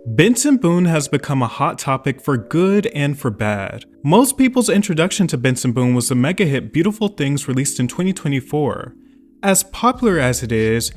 Benson Boone has become a hot topic for good and for bad. Most people's introduction to Benson Boone was the mega hit Beautiful Things released in 2024. As popular as it is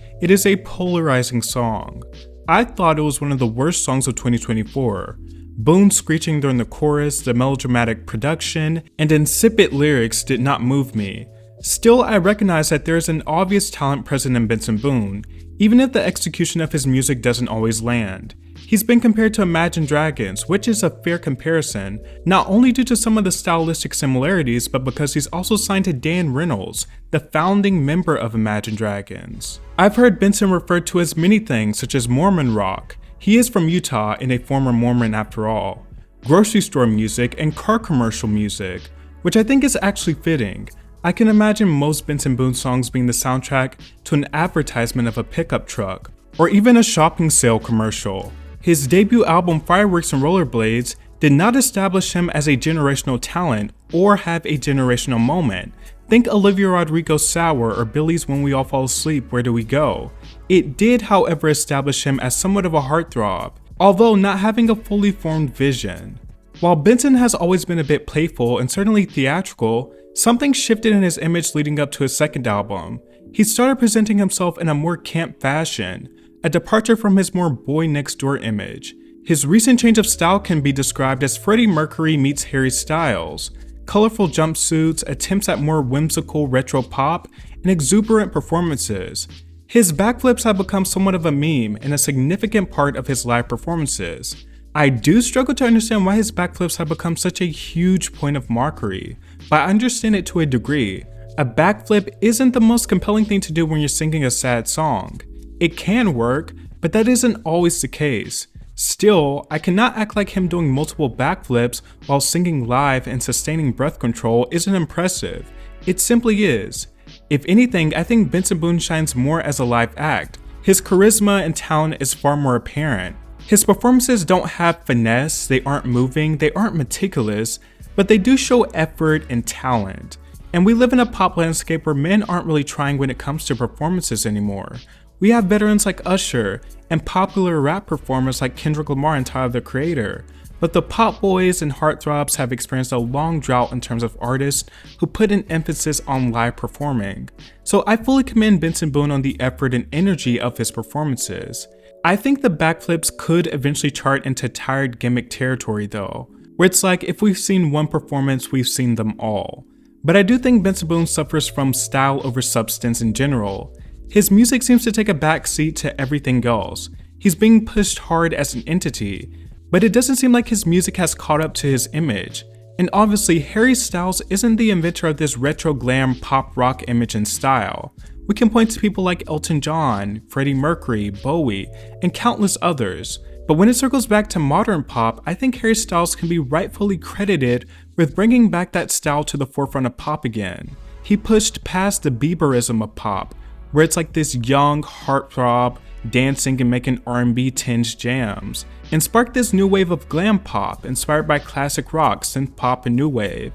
a polarizing song. I thought it was one of the worst songs of 2024. Boone screeching during the chorus, the melodramatic production, and insipid lyrics did not move me. Still, I recognize that there is an obvious talent present in Benson Boone, even if the execution of his music doesn't always land. He's been compared to Imagine Dragons, which is a fair comparison, not only due to some of the stylistic similarities, but because he's also signed to Dan Reynolds, the founding member of Imagine Dragons. I've heard Benson referred to as many things, such as Mormon rock. He is from Utah and a former Mormon after all. Grocery store music and car commercial music, which I think is actually fitting. I can imagine most Benson Boone songs being the soundtrack to an advertisement of a pickup truck, or even a shopping sale commercial. His debut album Fireworks and Rollerblades did not establish him as a generational talent or have a generational moment. Think Olivia Rodrigo's Sour or Billy's When We All Fall Asleep, Where Do We Go? It did, however, establish him as somewhat of a heartthrob, although not having a fully formed vision. While Benson has always been a bit playful and certainly theatrical, something shifted in his image leading up to his second album. He started presenting himself in a more camp fashion, a departure from his more boy next door image. His recent change of style can be described as Freddie Mercury meets Harry Styles. Colorful jumpsuits, attempts at more whimsical retro pop, and exuberant performances. His backflips have become somewhat of a meme and a significant part of his live performances. I do struggle to understand why his backflips have become such a huge point of mockery, but I understand it to a degree. A backflip isn't the most compelling thing to do when you're singing a sad song. It can work, but that isn't always the case. Still, I cannot act like him doing multiple backflips while singing live and sustaining breath control isn't impressive. It simply is. If anything, I think Benson Boone shines more as a live act. His charisma and talent is far more apparent. His performances don't have finesse, they aren't moving, they aren't meticulous, but they do show effort and talent. And we live in a pop landscape where men aren't really trying when it comes to performances anymore. We have veterans like Usher and popular rap performers like Kendrick Lamar and Tyler the Creator, but the pop boys and heartthrobs have experienced a long drought in terms of artists who put an emphasis on live performing. So I fully commend Benson Boone on the effort and energy of his performances. I think the backflips could eventually chart into tired gimmick territory though, where it's like if we've seen one performance, we've seen them all. But I do think Benson Boone suffers from style over substance in general. His music seems to take a back seat to everything else. He's being pushed hard as an entity, but it doesn't seem like his music has caught up to his image. And obviously, Harry Styles isn't the inventor of this retro glam pop rock image and style. We can point to people like Elton John, Freddie Mercury, Bowie, and countless others. But when it circles back to modern pop, I think Harry Styles can be rightfully credited with bringing back that style to the forefront of pop again. He pushed past the Bieberism of pop, where it's like this young heartthrob dancing and making R&B tinged jams, and sparked this new wave of glam pop inspired by classic rock, synth pop, and new wave.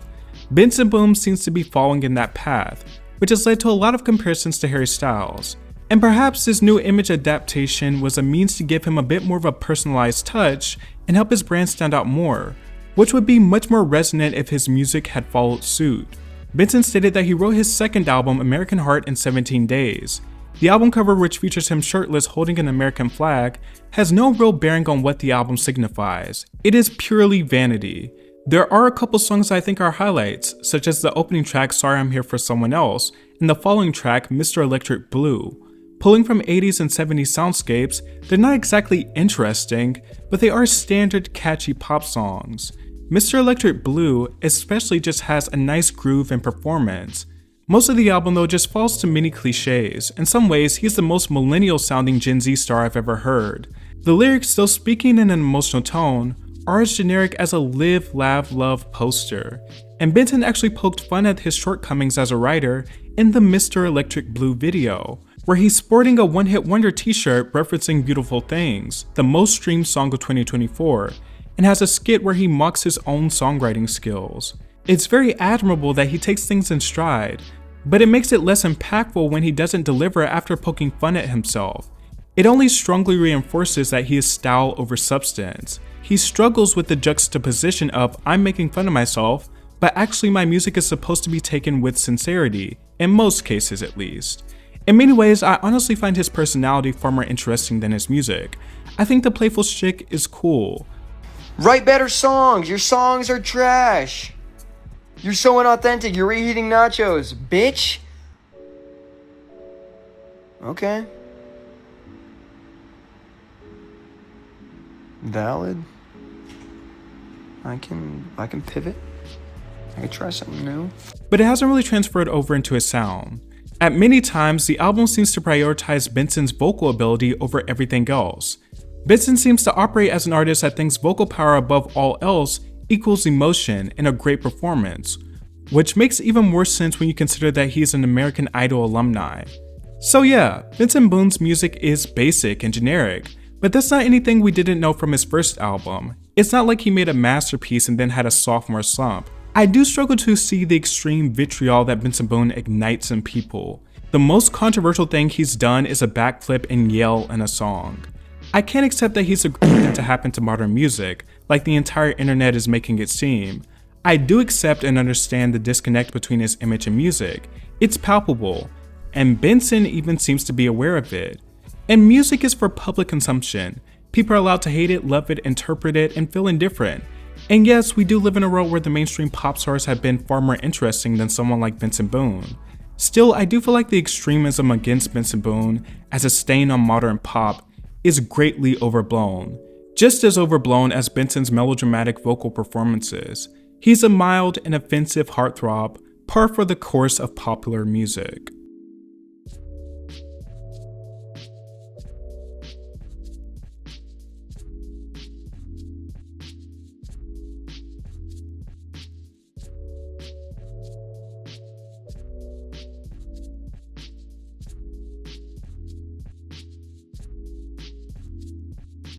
Benson Boone seems to be following in that path, which has led to a lot of comparisons to Harry Styles. And perhaps this new image adaptation was a means to give him a bit more of a personalized touch and help his brand stand out more, which would be much more resonant if his music had followed suit. Benson stated that he wrote his second album, American Heart, in 17 days. The album cover, which features him shirtless holding an American flag, has no real bearing on what the album signifies. It is purely vanity. There are a couple songs I think are highlights, such as the opening track Sorry I'm Here for Someone Else, and the following track Mr. Electric Blue. Pulling from 80s and 70s soundscapes, they're not exactly interesting, but they are standard catchy pop songs. Mr. Electric Blue especially just has a nice groove and performance. Most of the album though just falls to many cliches. In some ways, he's the most millennial sounding Gen Z star I've ever heard. The lyrics, though speaking in an emotional tone, are as generic as a live, laugh, love poster. And Benson actually poked fun at his shortcomings as a writer in the Mr. Electric Blue video, where he's sporting a one-hit wonder t-shirt referencing Beautiful Things, the most streamed song of 2024, and has a skit where he mocks his own songwriting skills. It's very admirable that he takes things in stride, but it makes it less impactful when he doesn't deliver after poking fun at himself. It only strongly reinforces that he is style over substance. He struggles with the juxtaposition of I'm making fun of myself, but actually my music is supposed to be taken with sincerity, in most cases at least. In many ways, I honestly find his personality far more interesting than his music. I think the playful shtick is cool. Write better songs! Your songs are trash! You're so inauthentic, you're reheating nachos, bitch! Okay. Valid. I can pivot. I can try something new. But it hasn't really transferred over into his sound. At many times, the album seems to prioritize Benson's vocal ability over everything else. Benson seems to operate as an artist that thinks vocal power above all else equals emotion and a great performance, which makes even more sense when you consider that he's an American Idol alumni. So yeah, Benson Boone's music is basic and generic, but that's not anything we didn't know from his first album. It's not like he made a masterpiece and then had a sophomore slump. I do struggle to see the extreme vitriol that Benson Boone ignites in people. The most controversial thing he's done is a backflip and yell in a song. I can't accept that he's agreed that to happen to modern music, like the entire internet is making it seem. I do accept and understand the disconnect between his image and music. It's palpable, and Benson even seems to be aware of it. And music is for public consumption. People are allowed to hate it, love it, interpret it, and feel indifferent. And yes, we do live in a world where the mainstream pop stars have been far more interesting than someone like Benson Boone. Still, I do feel like the extremism against Benson Boone as a stain on modern pop is greatly overblown, just as overblown as Benson's melodramatic vocal performances. He's a mild and offensive heartthrob, par for the course of popular music.